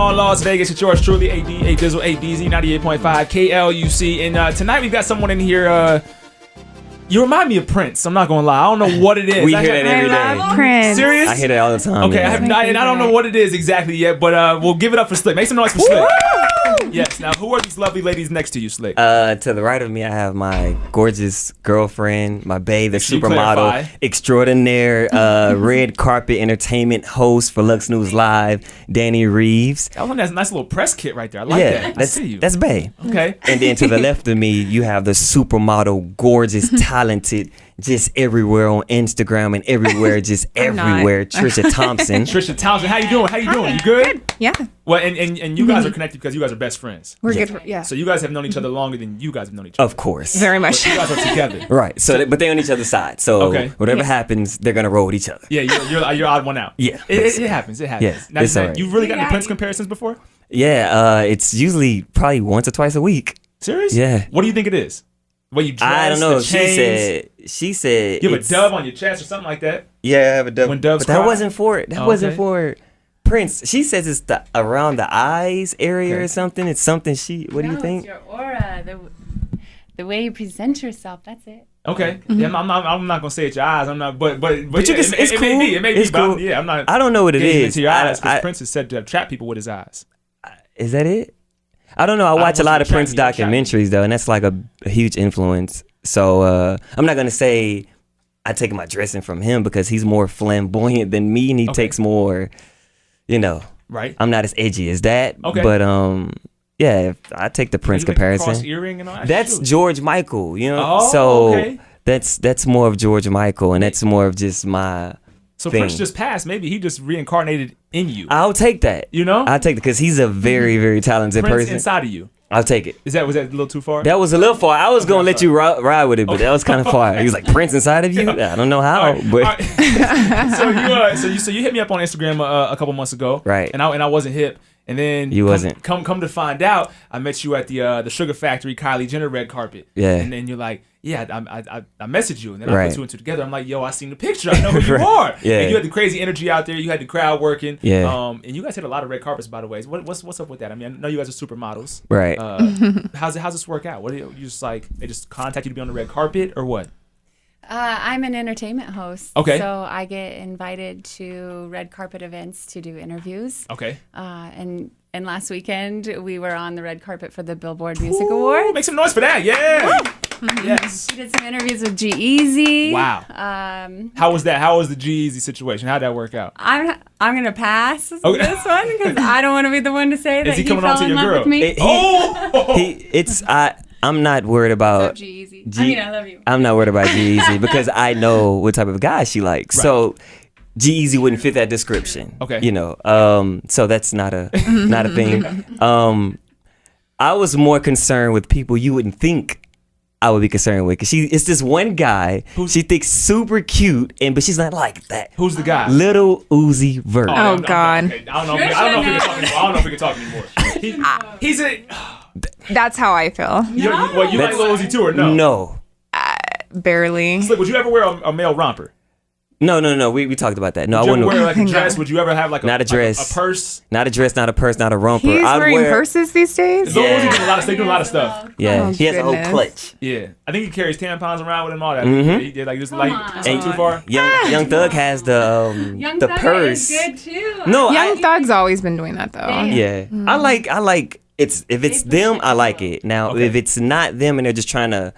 all Las Vegas. It's yours truly, AD, A Dizzle, ADZ, 98.5 KLUC. And tonight we've got someone in here. You remind me of Prince. I'm not gonna lie. I don't know what it is. We hear that every day. I love Prince. Serious? I hear that all the time. Okay, yeah. and I don't know what it is exactly yet, but we'll give it up for Slick. Make some noise for Slick. Yes. Now, who are these lovely ladies next to you, Slick? To the right of me, I have my gorgeous girlfriend, my babe, the Should you supermodel clarify? extraordinaire, red carpet entertainment host for Lux News Live, Danny Reeves. That one has a nice little press kit right there. I like that. I see you. That's bae. Okay. And then to the left of me, you have the supermodel, gorgeous, talented, just everywhere on Instagram and everywhere, just everywhere. Trisha Thompson. Trisha Thompson, how you doing? How you doing? You good? Yeah. Well, and you guys are connected because you guys are best friends. We're good. Yeah. So you guys have known each other longer than you guys have known each other. Of course. Very much. You guys are together. Right. So, but they're on each other's side. So Okay. whatever happens, they're gonna roll with each other. Yeah, you're odd one out. Yeah. It happens. It happens. Yes, Now, it's all right. You've really gotten the Prince comparisons before? Yeah. It's usually probably once or twice a week. Serious? Yeah. What do you think it is? What you dress, I don't know. the chains? She said. You have a dove on your chest or something like that? Yeah, I have a dove. When doves but that cry? wasn't for it. That wasn't for Prince. She says it's around the eyes area or something. It's something what do you think? It's your aura, the way you present yourself. That's it. Okay. Yeah, I'm not gonna say it's your eyes. I'm not. But you can, it's it cool. may be. It may be. It's But cool. yeah, I'm not. I don't know what it getting is. into your eyes because Prince is said to have trapped people with his eyes. Is that it? I don't know. I watch a lot of Prince documentaries though, and that's like a huge influence. So I'm not gonna say I take my dressing from him because he's more flamboyant than me, and he takes more. Right. I'm not as edgy as that. Okay. But yeah, I take the Prince comparison. Cross earring and all that. That's Shoot. George Michael, Oh, so okay. that's more of George Michael, and that's more of just my So thing. Prince just passed. Maybe he just reincarnated in you. I'll take that. I'll take it because he's a very, very talented Prince person. inside of you. I'll take it. Was that a little too far? That was a little far. I was gonna let you ride with it, but that was kind of far. He was like, Prince inside of you? I don't know how, but All right. so you hit me up on Instagram a couple months ago, Right. And I wasn't hip. And then You wasn't. Come to find out, I met you at the Sugar Factory Kylie Jenner red carpet. Yeah. And then you're like, yeah, I messaged you, and then I Right. put two and two together. I'm like, yo, I seen the picture. I know who you are. Yeah. And you had the crazy energy out there. You had the crowd working. Yeah. And you guys hit a lot of red carpets, by the way. What's up with that? I mean, I know you guys are supermodels. right. How's this work out? What do you just like? They just contact you to be on the red carpet or what? I'm an entertainment host. Okay. So I get invited to red carpet events to do interviews. Okay. And last weekend we were on the red carpet for the Billboard Music Awards. Make some noise for that. Yeah. Yes. We did some interviews with G-Eazy. Wow. How was that? How was the G-Eazy situation? How'd that work out? I'm gonna pass this Okay. one because I don't want to be the one to say that he he coming on fell to in your love girl? with me. I'm not worried Love about G-Eazy. I mean, I love you. I'm not worried about G-Eazy because I know what type of guy she likes. Right. So G-Eazy wouldn't fit that description. Okay. So that's not a thing. I was more concerned with people you wouldn't think I would be concerned with, because it's this one guy she thinks super cute, but she's not like that. Who's the guy? Little Uzi Vert. Oh, God. Okay. I don't know if we can talk anymore. He's a. That's how I feel. You like Lil Uzi too or no? No. Barely. Slick, would you ever wear a male romper? No. We talked about that. No, Would I you ever wouldn't. wear like a dress? Would you ever have like Not a dress. a purse? Not a dress, not a purse, not a romper. He's I'd wearing wear purses these days? Lil Yeah. Uzi doing a lot of, they do a lot of stuff. Yeah, Oh, he has a whole goodness. clutch. Yeah, I think he carries tampons around with him, all that. Mhm. He did like just Come like on. it's too far. Young Thug has the Young the Thug purse. is good too. No, Young Thug's always been doing that, though. Yeah. Yeah, I like it's if it's them, I like it. Now, Okay. if it's not them and they're just trying to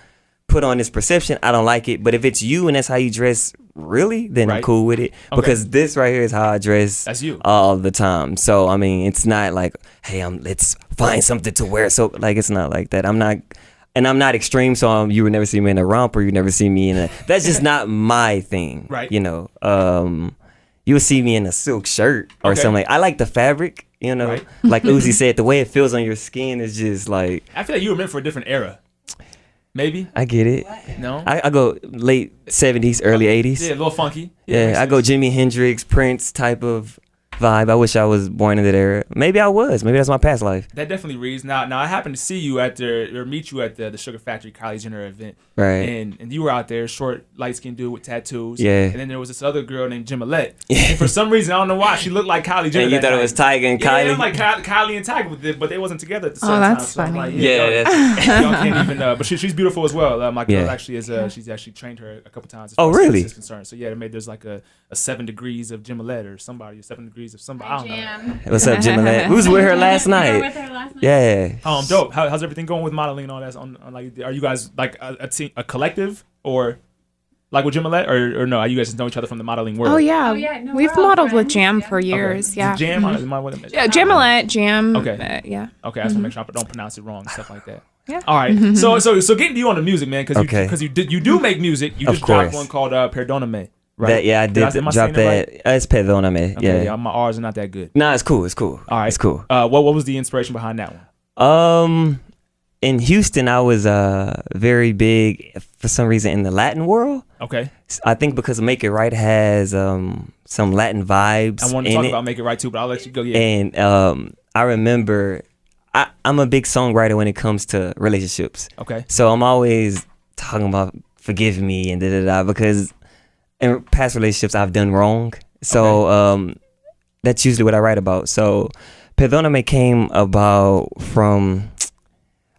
put on this perception, I don't like it. But if it's you and that's how you dress, really, then I'm Right. cool with it. Okay. Because this right here is how I dress. That's you. all the time. So I mean, it's not like, hey, let's find something to wear. So like, it's not like that. I'm not extreme. So you would never see me in a romper. You never see me in a. That's just not my thing. Right. You would see me in a silk shirt or Okay. something. I like the fabric. Right. Like Uzi said, the way it feels on your skin is just like. I feel like you were meant for a different era. Maybe. I get it. No. I go late 70s, early 80s. Yeah, a little funky. Yeah, makes I go sense. Jimi Hendrix, Prince type of vibe. I wish I was born into there. Maybe I was. Maybe that's my past life. That definitely reads. Now I happened to see you meet you at the Sugar Factory Kylie Jenner event. Right. And you were out there, short, light-skinned dude with tattoos. Yeah. And then there was this other girl named Jimmalette. And for some reason, I don't know why, she looked like Kylie Jenner. And you that thought night. it was Tyga and Kylie? Yeah, like Kylie and Tyga, but they wasn't together at the same Oh, time. that's So I'm funny. like, Yeah, y'all can't even. But she's beautiful as well. My girl Yeah. actually is. She's actually trained her a couple times. As Oh, far as really? fitness is concerned. So yeah, there's like a 7 degrees of Jimmalette or somebody, or 7 degrees of somebody. I don't know. Jam. What's up, Jimmalette? We was with her last We were night. with her last night. Yeah. Dope. How's everything going with modeling and all that? On like, are you guys like a team, a collective, or like with Jimmalette, or no? You guys just know each other from the modeling world? Oh yeah, Oh, yeah, no, we've we're all modeled with friends, Jam yeah. for years. Yeah. Jam. Yeah, Jamalette, Jam. Okay. Yeah. Okay, I just want to make sure I don't pronounce it wrong and stuff like that. Yeah. All right. So getting to you on the music, man, because Okay. you do make music. You Of just dropped course. one called "DereKDomonique." Right. That, yeah, I did Am I drop saying it that. right? It's Perdóname. Okay, Yeah. my R's are not that good. Nah, it's cool. It's cool. All right, It's cool. What was the inspiration behind that one? In Houston, I was very big for some reason in the Latin world. Okay, I think because Make It Right has some Latin vibes. I want to in talk it. about Make It Right too, but I'll let you go. Yeah. And I remember I'm a big songwriter when it comes to relationships. Okay. So I'm always talking about forgive me and da da da because in past relationships I've done wrong. So that's usually what I write about. So Perdóname came about from,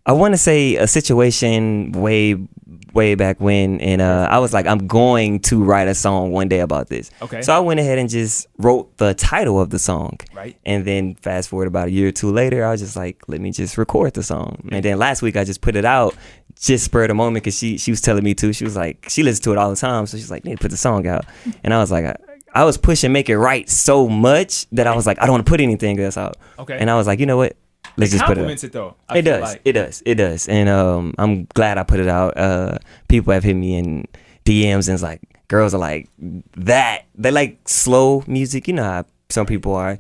I want to say, a situation way back when, and I was like, I'm going to write a song one day about this. Okay. So I went ahead and just wrote the title of the song. Right. And then fast forward about a year or two later, I was just like, let me just record the song. And then last week I just put it out, just spur of the moment, because she was telling me to. She was like, she listens to it all the time, so she's like, need to put the song out. And I was like, I was pushing Make It Right so much that I was like, I don't want to put anything else out. Okay. And I was like, you know what? Let's just put it out. Compliments it though. It does. And I'm glad I put it out. People have hit me in DMs and it's like, girls are like, that. They like slow music. You know how some people are.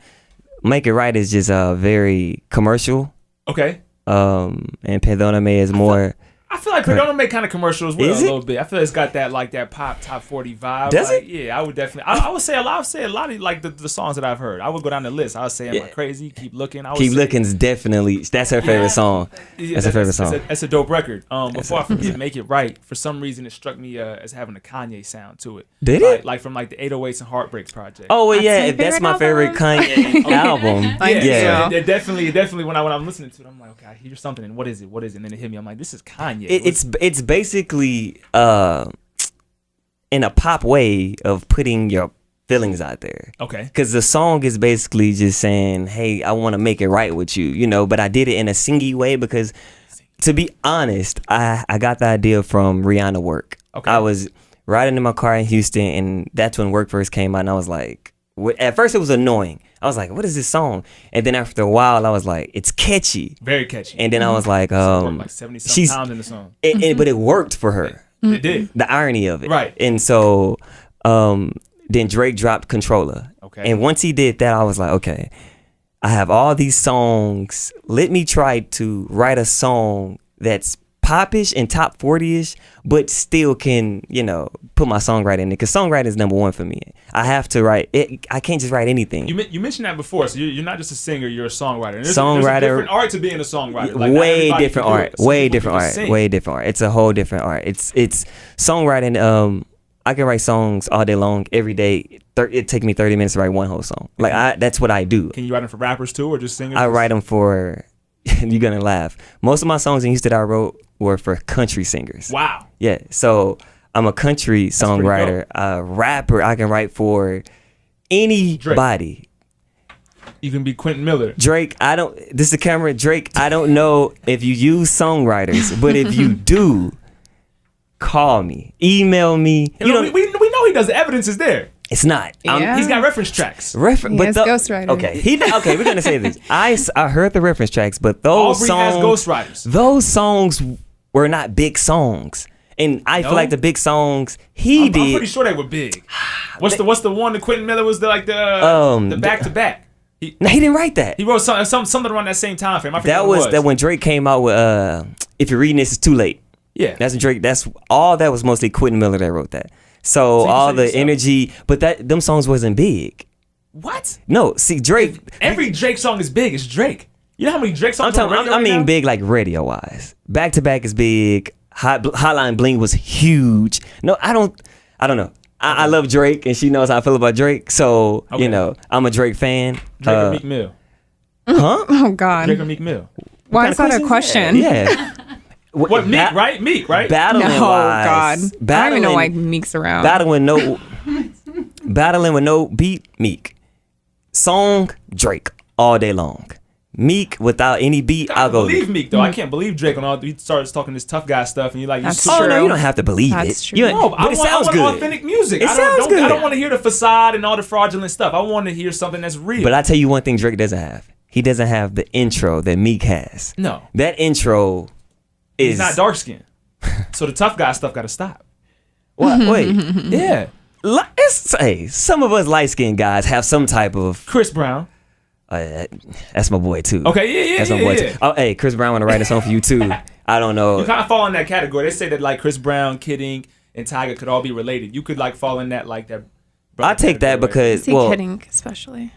Make It Right is just very commercial. Okay. And Perdóname is more. I feel like Perdóname kind of commercial as well Is a it? little bit. I feel it's got that pop top 40 vibe. Does like, it? Yeah, I would definitely. I would say a lot of like the songs that I've heard. I would go down the list. I would say, am I crazy? Keep looking. I would Keep say, Looking is definitely, that's her favorite song. Yeah, That's her favorite song. That's a dope record. Before I forget, Make It Right. For some reason, it struck me as having a Kanye sound to it. Did like, it? Like from like the 808s and Heartbreaks project. Oh, well, yeah, my that's my favorite favorite Kanye album. Thank Yeah. So it definitely when I'm listening to it, I'm like, okay, I hear something, and what is it? What is it? And then it hit me. I'm like, this is Kanye. It's basically in a pop way of putting your feelings out there. Okay. Because the song is basically just saying, hey, I want to make it right with you, you know, but I did it in a singy way because, to be honest, I got the idea from Rihanna Work. Okay. I was riding in my car in Houston, and that's when Work first came out, and I was like, at first it was annoying. I was like, what is this song? And then after a while, I was like, it's catchy. Very catchy. And then I was like, like 70 something times in the song. but it worked for her. It did. The irony of it. Right. And so then Drake dropped Controller. Okay. And once he did that, I was like, okay, I have all these songs. Let me try to write a song that's popish and top 40ish, but still can, you know, put my songwriting in it. Because songwriting is number one for me. I have to write it. I can't just write anything. You mentioned that before, so you're not just a singer, you're a songwriter. And there's Songwriter. a different art to being a songwriter. Like, not way everybody different can do art. it. Some Way people different can art. just sing. Way different art. It's a whole different art. It's songwriting. I can write songs all day long, every day. It take me 30 minutes to write one whole song. Like that's what I do. Can you write them for rappers too, or just singers? I write them for. You're gonna laugh. Most of my songs in Houston that I wrote were for country singers. Wow. Yeah. So I'm a country pretty songwriter, a rapper. I can write for anybody. You can be Quentin Miller. Drake, this is the camera. Drake, I don't know if you use songwriters, but if you do, call me, email me. You know, we know he does. The evidence is there. It's not. Yeah. He's got reference tracks. He has ghostwriters. Okay, we're gonna say this. I heard the reference tracks, but those Aubrey has songs, ghostwriters. those songs were not big songs, and I feel No? like the big songs I'm did. pretty sure they were big. What's the one that Quentin Miller was the back to back? No, he didn't write that. He wrote something around that same time frame. I forget That what it was that when Drake came out with If You're Reading This, It's Too Late. Yeah. That's Drake. That's all. That was mostly Quentin Miller that wrote that. So you all said the yourself. energy, but them songs wasn't big. What? No, see Drake. Every Drake song is big. It's Drake. You know how many Drake songs? I mean, big like radio wise. Back to Back is big. Hotline Bling was huge. No, I don't know. I love Drake, and she knows how I feel about Drake. So you know, I'm a Drake fan. Drake or Meek Mill? Huh? Oh God. Drake or Meek Mill? Why is that a question? Yeah. What Meek? Right? Meek, right? Battling No, God. wise. I don't even know why Meek's around. Battling with no beat, Meek. Song, Drake, all day long. Meek without any beat, I'll go. Believe Meek though. I can't believe Drake on all. He starts talking this tough guy stuff, and you're like, That's you true. No, you don't have to believe That's it. true. No, But I it want sounds good. authentic music. It I sounds good. don't want to hear the facade and all the fraudulent stuff. I want to hear something that's real. But I tell you one thing Drake doesn't have. He doesn't have the intro that Meek has. No. That intro is He's not dark skinned. So the tough guy stuff got to stop. What? Wait. Yeah. Hey, some of us light skinned guys have some type of. Chris Brown. That's my boy too. Okay, yeah. That's my boy too. Oh, hey, Chris Brown want to write a song for you too. I don't know. You kind of fall in that category. They say that like Chris Brown, Kid Ink, and Tiger could all be related. You could like fall in that like that. I take that because See, kidding, especially.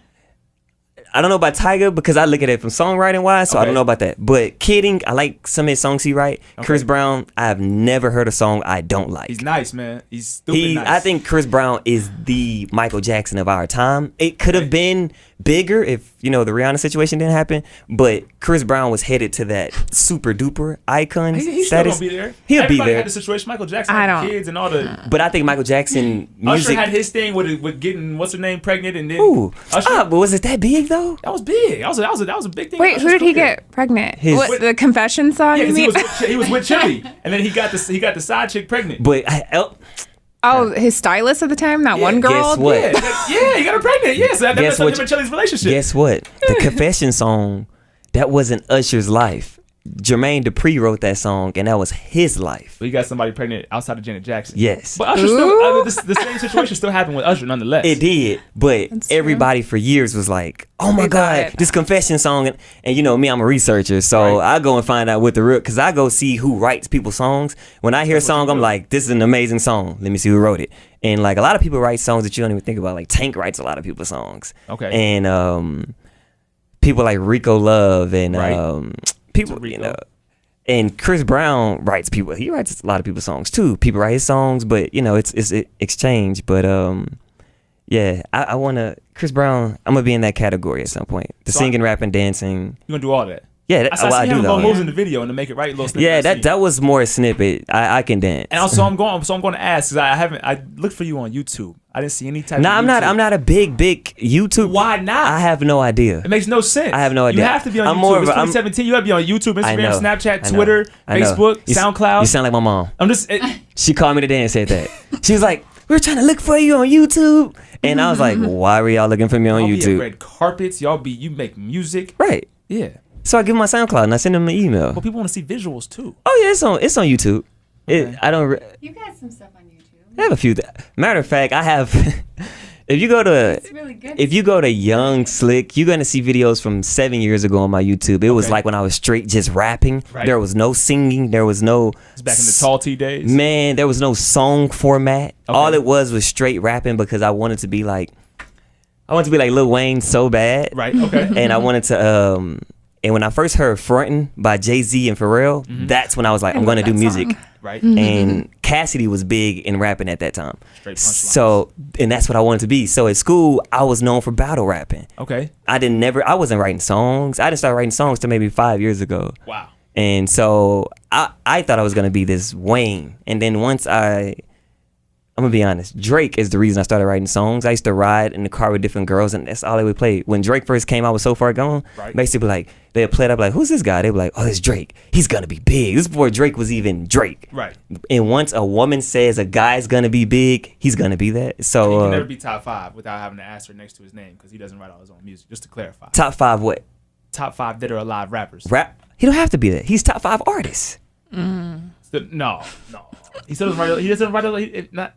I don't know about Tiger because I look at it from songwriting wise, so I Okay. don't know about that. But Kidding, I like some of his songs he write. Okay. Chris Brown, I have never heard a song I don't like. He's nice, man. He's stupid nice. I think Chris Brown is the Michael Jackson of our time. It could have been bigger if, the Rihanna situation didn't happen, but Chris Brown was headed to that super duper icon He's still status. gonna be there. He'll Everybody be there. had the situation. Michael Jackson I had don't- kids and all the. But I think Michael Jackson music. Usher had his thing with getting what's her name pregnant and then. Ooh, Usher, but was it that big though? that was big. That was a big thing. Wait, who Usher's did he career. get pregnant? His- What, the confession song? Yeah, you because mean? he was with Chili, and then he got the side chick pregnant. But Oh, his stylist at the time, that one girl. guess what? Yeah, he got her pregnant. Yeah, so that Guess messed up what? him and Chili's relationship. Guess what? The confession song, that wasn't Usher's life. Jermaine Dupri wrote that song, and that was his life. But he got somebody pregnant outside of Janet Jackson. Yes. But Usher still, the same situation still happened with Usher nonetheless. It did, but That's true. everybody for years was like, "Oh my They thought God, it. this confession song!" And me, I'm a researcher, so Right. I go and find out what the real, because I go see who writes people's songs. When I hear a song, I'm like, "This is an amazing song. Let me see who wrote it." And like a lot of people write songs that you don't even think about. Like Tank writes a lot of people's songs. Okay. And people like Rico Love and Right. people, Rico. And Chris Brown writes people. He writes a lot of people's songs too. People write his songs, but it's exchange. But yeah, I want to Chris Brown. I'm gonna be in that category at some point. The So singing, rapping, dancing. You gonna do all that? Yeah, I see I him do having though. moves in the video and to make it right, little snippet. Yeah, I see. that was more a snippet. I can dance. And also, I'm going to ask because I looked for you on YouTube. I didn't see any type. Nah, of I'm not a big YouTube. Why not? I have no idea. It makes no sense. I have no idea. You have to be on I'm YouTube. more of It's a- I'm- 2017. You have to be on YouTube, I Instagram, know. Snapchat, I know. Twitter, I know. Facebook, You SoundCloud. sound like my mom. I'm just. She called me today and said that. She was like, "We were trying to look for you on YouTube," and I was like, "Why were y'all looking for me on y'all be at YouTube?" red carpets. You make music. Right. Yeah. So I give them my SoundCloud and I send them an email. But people want to see visuals too. Oh yeah, it's on YouTube. Okay. I don't. You got some stuff on YouTube. I have a few. Matter of fact, I have. If you go to It's really good. if you go to Young Slick, you're gonna see videos from 7 years ago on my YouTube. It was Okay. like when I was straight just rapping. Right. There was no singing. There was no. It's back in the tall T days. Man, there was no song format. Okay. All it was straight rapping because I wanted to be like Lil Wayne so bad. Right. Okay. And I wanted to and when I first heard Frontin' by Jay-Z and Pharrell, Mm-hmm. that's when I was like, I I'm love gonna do that music. song. Right. And Cassidy was big in rapping at that time. Straight punchlines. So, and that's what I wanted to be. So at school, I was known for battle rapping. Okay. I wasn't writing songs. I didn't start writing songs till maybe 5 years ago. Wow. And so I thought I was gonna be this Wayne. And then once I'm gonna be honest, Drake is the reason I started writing songs. I used to ride in the car with different girls, and that's all they would play. When Drake first came, I was so far gone. Right. Basically, like they'd play it up like, "Who's this guy?" They'd be like, "Oh, it's Drake. He's gonna be big." This is before Drake was even Drake. Right. And once a woman says a guy's gonna be big, he's gonna be that. He So can never be top 5 without having an asterisk next to his name because he doesn't write all his own music. Just to clarify, top 5 what? top 5 dead or alive rappers. Rap? He don't have to be that. He's top 5 artists. No. He still doesn't write. He doesn't write.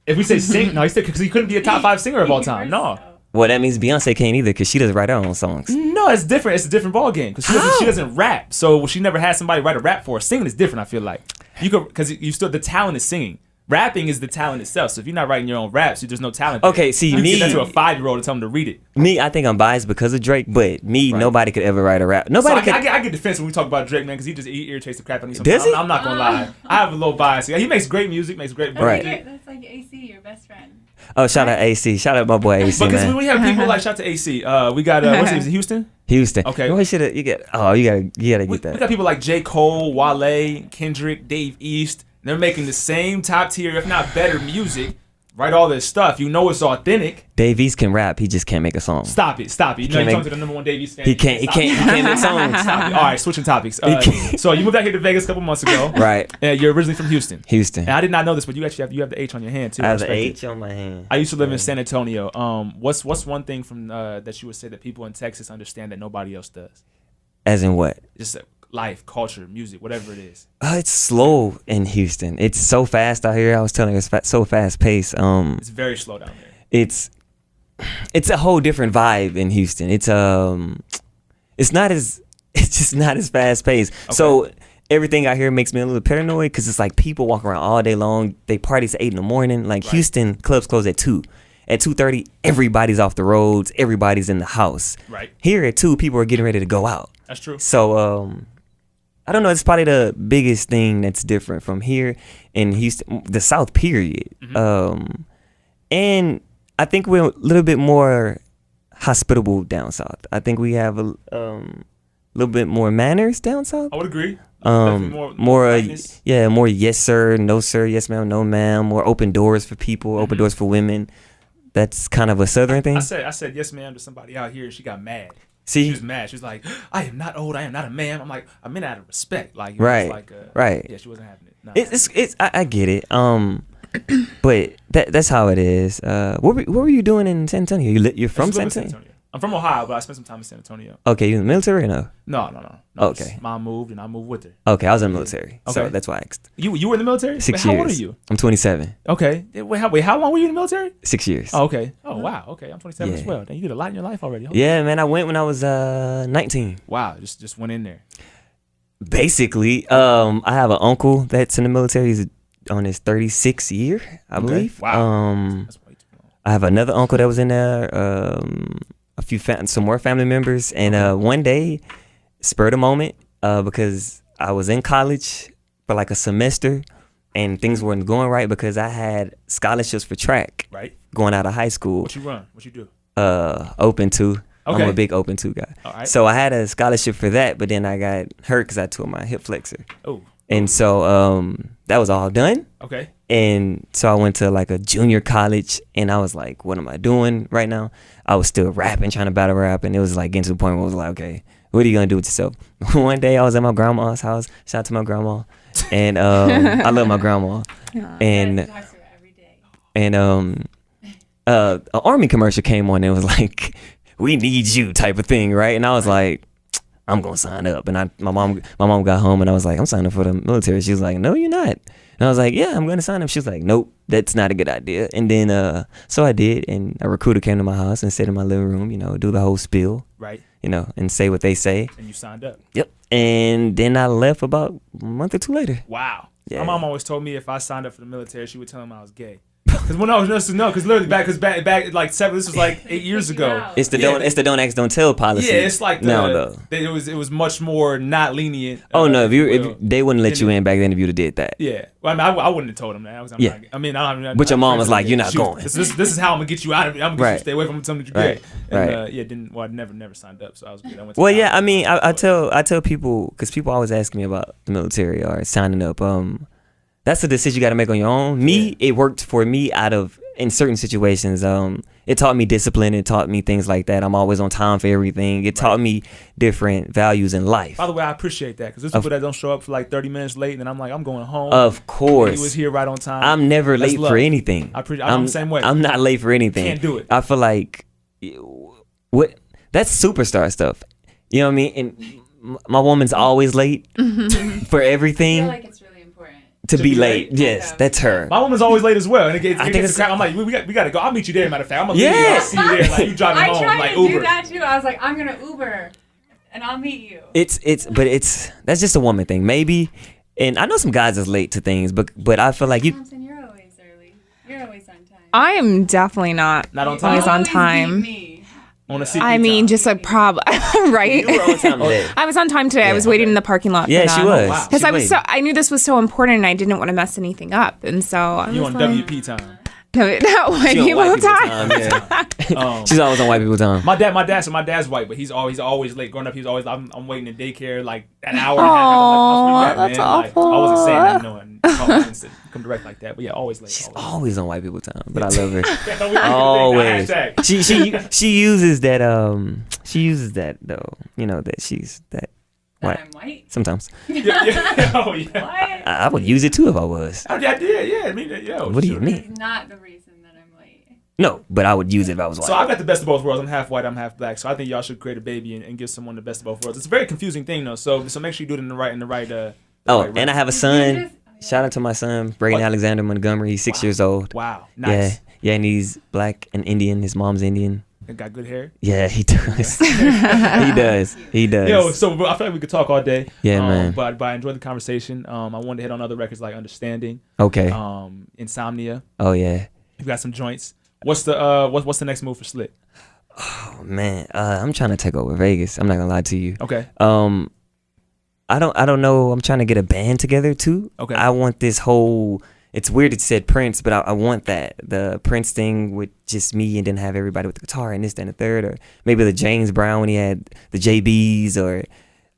If we say sing, no, he still because he couldn't be a top 5 singer of all time. No. Well, that means Beyonce can't either because she doesn't write her own songs. No, it's different. It's a different ball game because she doesn't rap. So she never had somebody write a rap for her. Singing is different. I feel like you could because you still the talent is singing, Rapping is the talent itself. So if you're not writing your own raps, there's no talent there. Okay, see, you me- can get that to a 5-year-old and tell him to read it. Me, I think I'm biased because of Drake, but me, Right. nobody could ever write a rap. So Nobody I could. get defensive when we talk about Drake, man, because he irritates the crap out of me Does sometimes. he? I'm not gonna lie. I have a little bias. He makes great music, Right. That's like AC, your best friend. Oh, shout out AC. Shout out my boy AC, Because man. we have people like shout to AC. We got what's his name? Houston. Houston. Okay. You gotta get We that. got people like J. Cole, Wale, Kendrick, Dave East. They're making the same top tier, if not better, music. Write all this stuff. You know it's authentic. Dave East can rap. He just can't make a song. Stop it. You know can't you're make- talking to the number one Dave East fan. He can't make songs. Stop it. All right, switching topics. can't. So you moved out here to Vegas a couple months ago. Right. You're originally from Houston. Houston. And I did not know this, but you actually have the H on your hand too. I have the respect it. H on my hand. I used to live in San Antonio. What's one thing from that you would say that people in Texas understand that nobody else does? As in what? Just life, culture, music, whatever it is. It's slow in Houston. It's so fast out here. I was telling you, it's so fast paced. It's very slow down there. It's a whole different vibe in Houston. It's just not as fast paced. Okay. So everything out here makes me a little paranoid because it's like people walk around all day long. They parties at 8 a.m. Like Right. Houston clubs close at 2. At 2:30, everybody's off the roads. Everybody's in the house. Right. Here at 2, people are getting ready to go out. That's true. So I don't know. It's probably the biggest thing that's different from here in Houston, the South. Period. Mm-hmm. And I think we're a little bit more hospitable down south. I think we have a little bit more manners down south. I would agree. Definitely More kindness. more yes sir, no sir, yes ma'am, no ma'am. More open doors for people, open doors for women. That's kind of a southern thing. I said yes, ma'am, to somebody out here, and she got mad. See, She was mad. She was like, "I am not old. I am not a man." I'm like, "I meant out of respect." Like, Right, It's like, right. Yeah, she wasn't having it. No. it's I get it. But that's how it is. What were you doing in San Antonio? You're from I San used to live in Antonio? I'm from Ohio, but I spent some time in San Antonio. Okay, you in the military or no? No. Okay. Just Mom moved, and I moved with her. Okay, I was in the military, so Okay. that's why I asked. You were in the military? 6 Wait, years. How old are you? I'm 27. Okay. Wait, how long were you in the military? 6 years. Oh, okay. Oh, wow. Okay, I'm 27 as Yeah. well. Dang, you did a lot in your life already. Huh? Yeah, man, I went when I was 19. Wow, just went in there. Basically, I have an uncle that's in the military. He's on his 36th year, I believe. Wow. That's way too long. I have another uncle that was in there. Some more family members, and one day, spur of the moment, because I was in college for like a semester, and things weren't going right because I had scholarships for track Right. going out of high school. What you run? What you do? Open two. Okay. I'm a big open two guy. All right. So I had a scholarship for that, but then I got hurt because I tore my hip flexor. Oh. And so that was all done. Okay. And so I went to like a junior college, and I was like, what am I doing right now? I was still rapping, trying to battle rap, and it was like getting to the point where I was like, okay, what are you gonna do with yourself? One day I was at my grandma's house. Shout out to my grandma. And I love my grandma. And an Army commercial came on and it was like, we need you type of thing, right? And I was like, I'm gonna sign up. And my mom got home and I was like, I'm signing up for the military. She was like, no, you're not. And I was like, yeah, I'm gonna sign up. She was like, nope, that's not a good idea. And then so I did, and a recruiter came to my house and sat in my living room, do the whole spiel, Right. and say what they say. And you signed up. Yep. And then I left about a month or two later. Wow. Yeah. My mom always told me if I signed up for the military, she would tell him I was gay. Because when I was nurses, no, because literally back like this was like 8 years ago. It's the Yeah, don't ask, don't tell policy. Yeah, it's like no. it was much more not lenient. Oh no, if well, they wouldn't let you in back then if you'd have did that. Yeah, well, I wouldn't have told him that. Yeah. But your mom was like, "You're not going." This is how I'm gonna get you out of it. I'm gonna get you to stay away from something that you're Right. gay. Right. And, I never signed up, so I was good. I went to Well, college. yeah, I mean, I tell people, because people always ask me about the military or signing up. That's a decision you got to make on your own. It worked for me in certain situations. It taught me discipline. It taught me things like that. I'm always on time for everything. It taught me different values in life. By the way, I appreciate that because there's people that don't show up for like 30 minutes late, and then I'm like, I'm going home. Of course. He was here right on time. I'm never That's late love. for anything. I'm the same way. I'm not late for anything. Can't do it. I feel like that's superstar stuff. You know what I mean? And my woman's always late for everything. I feel like it's really important. To be late. Yes, that's her. My woman's always late as well. And it gets I think the it's- crap. I'm like, we got to go. I'll meet you there. Matter of fact, I'm gonna leave you. Yeah. I'll see you there. Like you driving I home, tried like to Uber. do that too. I was like, I'm gonna Uber, and I'll meet you. That's just a woman thing, maybe. And I know some guys is late to things, but I feel like you. Thompson, you're always I am definitely not. Not on time? Always on Always time. beat me. On a CP I mean, time. just a problem, right? You were on time today. I was on time today. I was waiting in the parking lot. Yeah, for she them. was. wow. Because She I was waited. I knew this was so important, and I didn't want to mess anything up, and so I You was on like, WP time. no, white She on people white people time. yeah. She's always on white people time. My dad's white, but he's always late. Growing up, he's always I'm waiting in daycare like an hour and a half. Aw, I'm like, that's man. Like, awful. I wasn't saying that, and come direct like that. But yeah, always late. She's always. always on white people time, but I love her. Yeah, no, we- Always. Hashtag. She uses that though. You know that she's that That white. I'm white. Sometimes Yeah. Oh yeah. What? I would use it too if I was. I did. Yeah. I mean, yo. What do you sure. mean? It's not the reason that I'm white. No, but I would use it if I was white. So I got the best of both worlds. I'm half white. I'm half black. So I think y'all should create a baby and give someone the best of both worlds. It's a very confusing thing though. So make sure you do it in the right. Oh, right and I have a son. Shout out to my son, Braden Alexander Montgomery. He's 6 years old. Wow. Nice. Yeah, and he's black and Indian. His mom's Indian. And got good hair. Yeah, he does. He does. Yo, so I feel like we could talk all day. Yeah, man. But I enjoyed the conversation. I wanted to hit on other records like Understanding, Okay. Insomnia. Oh yeah. You've got some joints. What's the next move for Slick? Oh man, I'm trying to take over Vegas. I'm not gonna lie to you. Okay. I don't know. I'm trying to get a band together too. Okay. I want this whole. It's weird it said Prince, but I want the Prince thing with just me and then have everybody with the guitar and this, that, and the third, or maybe the James Brown when he had the JBs, or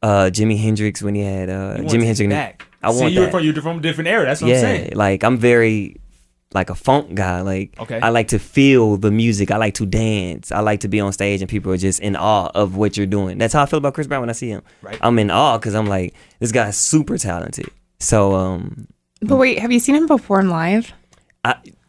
Jimi Hendrix when he had Jimi Hendrix. Back. I want you're that. from a different era. That's what I'm saying. Like I'm very like a funk guy. Like Okay. I like to feel the music. I like to dance. I like to be on stage and people are just in awe of what you're doing. That's how I feel about Chris Brown when I see him. Right. I'm in awe because I'm like, this guy's super talented. So But wait, have you seen him perform live?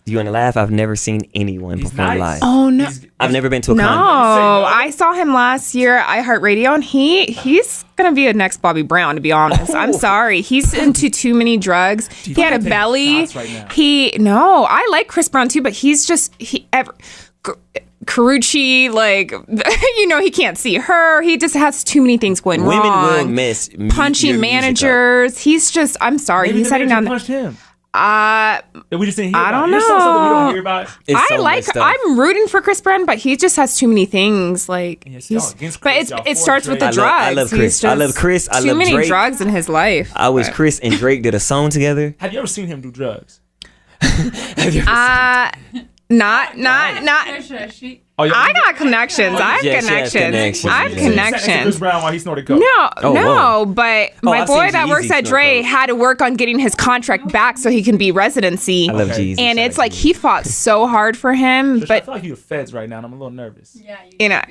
you want to laugh? I've never seen anyone He's perform nice. live. Oh no. I've never been to a No, concert. I saw him last year at iHeartRadio, and he's gonna be a next Bobby Brown. To be honest, I'm sorry, he's into too many drugs. He had a taking belly. shots right now. I like Chris Brown too, but he's just Carucci, like he can't see her. He just has too many things going Women wrong. will miss Punching your music up. managers. He's just. I'm sorry. Maybe He's the heading manager down. punched him. Uh, That we just didn't hear I about. don't You're saying something we know. don't hear about. It's I so like. much stuff. I'm rooting for Chris Brown, but he just has too many things. Like, Yes, he's, y'all against but Chris, y'all it for starts with the Drake. drugs. I love He's Chris. I just love Chris. I too love many Drake. drugs in his life. I wish Chris and Drake did a song together. Have you ever seen him do drugs? Have you ever Not. Trisha, she. Oh, yeah. I got connections. I have Yeah, she has connections. connections. I have Yeah. He sat next to Chris connections. Brown while he snorted coke. No, Oh, no, whoa. but my I've boy seen that Jeezy works at snort Dre coke. had to work on getting his contract back so he can be residency. I love Okay. Jesus. And it's like he fought so hard for him, I but feel like you're the feds right now, and I'm a little nervous. Yeah, you know,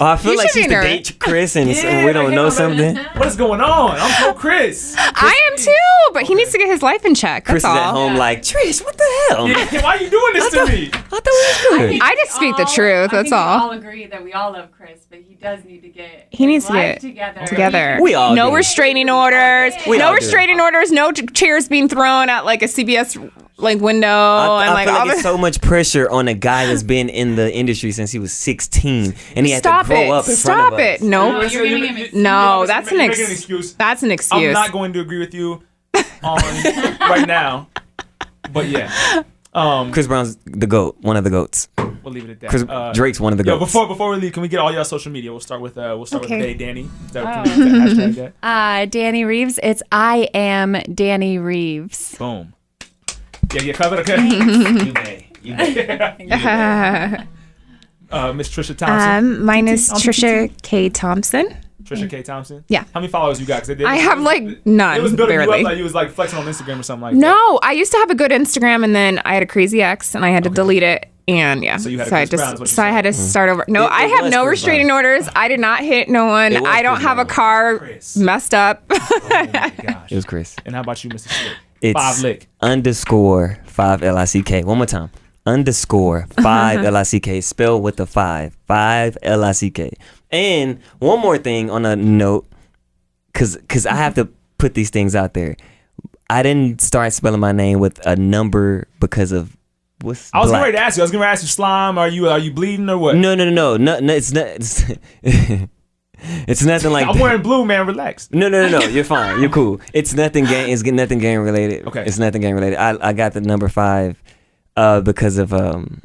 Oh, I feel You like should she's be to nervous. date Chris and Yeah, we don't like, know yeah, something. What is going on? I'm pro Chris. I am too. But he needs to get his life in check. Chris That's is at all. home like, Trish, what the hell? Yeah, why are you doing this to me? I thought we was good. I just speak the truth, that's I all. think we all agree that we all love Chris, but he does need to get. He needs his to life get together. We all no do. restraining orders. We all No do. restraining orders. No chairs being thrown at like a CBS like window I and like feel all like it's this. so much pressure on a guy that's been in the industry since he was 16, and he had Stop to grow it. up in Stop front of it. us. No. You're giving him excuse. No, that's an You're making an excuse. That's an I'm excuse. not going to agree with you on right now, but yeah, Chris Brown's the GOAT, one of the GOATs. we'll leave it at that. Chris Drake's one of the Yo, GOATs. before we leave, can we get all y'all social media? We'll start with Okay. Bay Danny. Is that, can we hashtag that? Danny Reeves. It's I am Danny Reeves. Boom. Yeah, cover okay. You may. Miss Trisha Thompson. Mine is On Trisha K. Thompson. Trisha K. Thompson. Yeah. How many followers you got? 'Cause I have, like, none, It was building you barely. up like you was like flexing on Instagram or something like that. No, I used to have a good Instagram, and then I had a crazy ex, and I had to delete it. And yeah, So you had a I Chris Brown is what just you I had to start over. No, It I have was no Chris restraining Brown. orders. I did not hit no one. It was I don't Chris have a Brown. car Chris. messed up. Oh my gosh. It was Chris. And how about you, Mr. Slick? It's Five lick. _5 LICK. One more time. _5 LICK. Spelled with the 5 LICK. And one more thing on a note, cause I have to put these things out there. I didn't start spelling my name with a number because of what's I was black. going to ask you. I was going to ask you, slime. Are you bleeding or what? No, it's not. It's nothing like I'm that. wearing blue, man. Relax. No. You're fine. You're cool. It's nothing gang. It's nothing gang related. Okay. It's nothing gang related. I got the number 5 because of You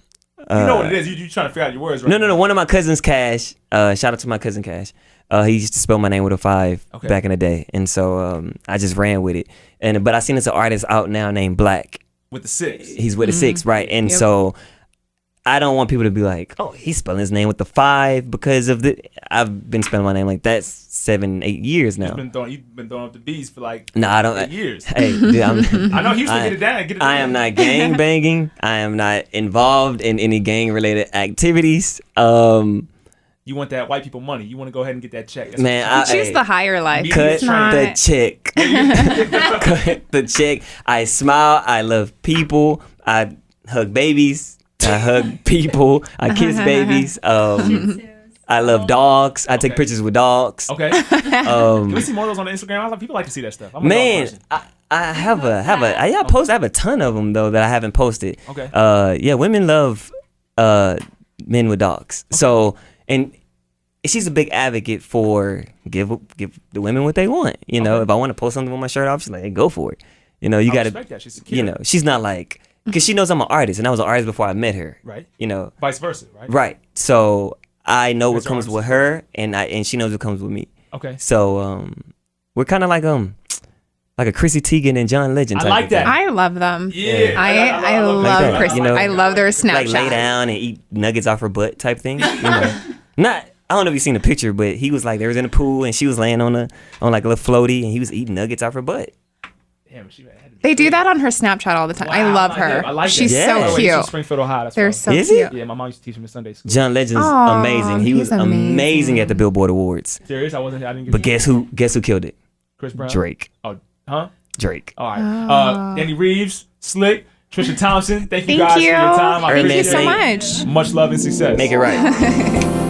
know what it is. You trying to figure out your words, right? No. One of my cousins, Cash. Shout out to my cousin Cash. He used to spell my name with a 5 back in the day, and so I just ran with it. But I seen this artist out now named Black. With the 6. He's with a 6, right? And so I don't want people to be like, oh, he's spelling his name with the 5 because of I've been spelling my name like that 7-8 years now. You've been throwing up the B's for like I don't 8 years. Hey, dude, I know Houston, get it down. I am not gang banging. I am not involved in any gang related activities. You want that white people money. You want to go ahead and get that check. That's Man, choose the higher life. Cut the check. Cut the check. I smile. I love people. I hug babies. I hug people. I kiss babies. I love dogs. I take pictures with dogs. Okay. Can we see more of those on Instagram? People like to see that stuff. I'm a dog person. I have a ton of them though that I haven't posted. Okay. Yeah, women love men with dogs. Okay. So, and she's a big advocate for give the women what they want. You know, if I want to post something with my shirt off, she's like, hey, go for it. You know, you got to respect that. She's secure. You know, she's not like, because she knows I'm an artist, and I was an artist before I met her. Right. You know, vice versa. Right. Right. So I know what comes with her, and she knows what comes with me. Okay. So we're kind of like a Chrissy Teigen and John Legend type. I like that. I love them. Yeah. I love Chrissy. You know, I love their Snapchat. Like lay down and eat nuggets off her butt type thing. You know, I don't know if you've seen the picture, but he was like, they was in the pool and she was laying on like a little floaty and he was eating nuggets off her butt. Damn, they do that on her Snapchat all the time. Wow, I love her. I like She's so cute. From Springfield, Ohio. They're so cute. Yeah, my mom used to teach him in Sunday school. John Legend's amazing. He was amazing at the Billboard Awards. Serious? I didn't get. But guess who killed it? Chris Brown. Drake. Oh, huh? Drake. All right. Danny Reeves, Slick, Trisha Thompson. Thank you guys for your time. Thank you so much. Much love and success. Make it right.